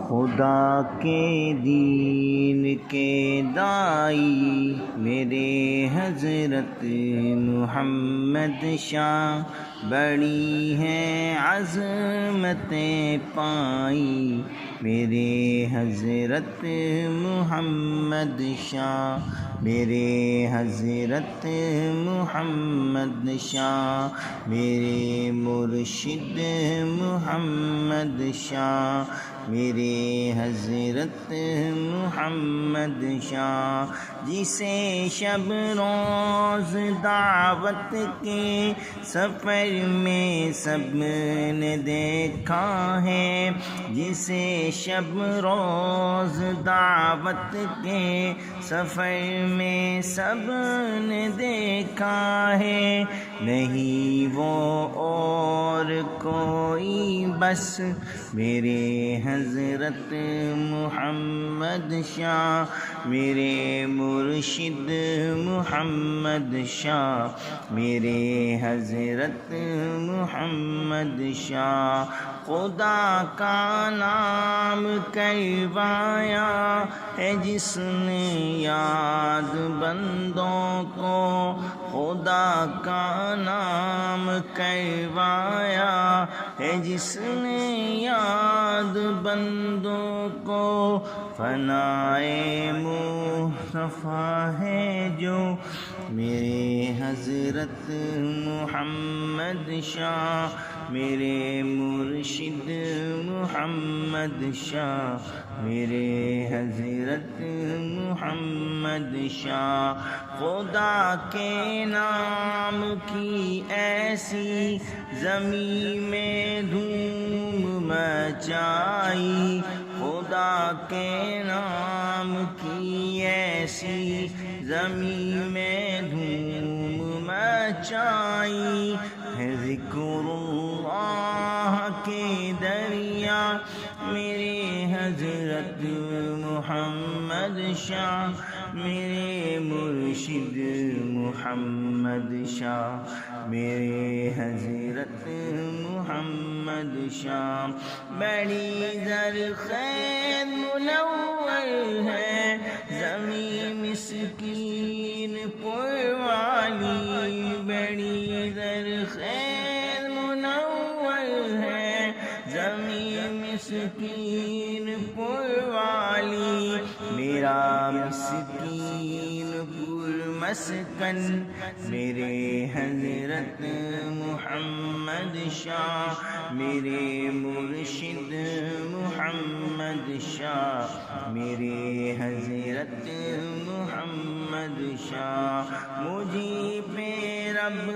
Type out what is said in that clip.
خدا کے دین کے دائی میرے حضرت محمد شاہ، بڑی ہیں عظمتیں پائی میرے حضرت محمد شاہ، میرے حضرت محمد شاہ، میرے مرشد محمد شاہ، میرے حضرت محمد شاہ، جسے شب روز دعوت کے سفر میں سب نے دیکھا ہے، جسے شب روز دعوت کے سفر میں سب نے دیکھا ہے، نہیں وہ اور کوئی بس میرے حضرت محمد شاہ، میرے مرشد محمد شاہ، میرے حضرت محمد شاہ، خدا کا نام کروایا ہے جس نے یاد بندوں کو، خدا کا نام کروایا ہے جس نے یاد بندوں کو، فنائے مصطفیٰ ہے جو میرے حضرت محمد شاہ، میرے مرشد محمد شاہ، میرے حضرت محمد شاہ، خدا کے نام کی ایسی زمین میں دھوم مچائی، خدا کے نام کی ایسی زمین میں دھوم مچائی، ہے ذکر اللہ کے دریا میرے حضرت محمد شاہ، میرے مرشد محمد شاہ، میرے حضرت محمد شاہ، بڑی زرخیز منور ہے زمین مسکین پور والی، بڑی زرخیز منور ہے زمین مسکین پور والی، میرا مسکین پور مسکن میرے حضرت محمد شاہ، میرے مرشد محمد شاہ، میرے حضرت محمد شاہ، مجھے پہ رب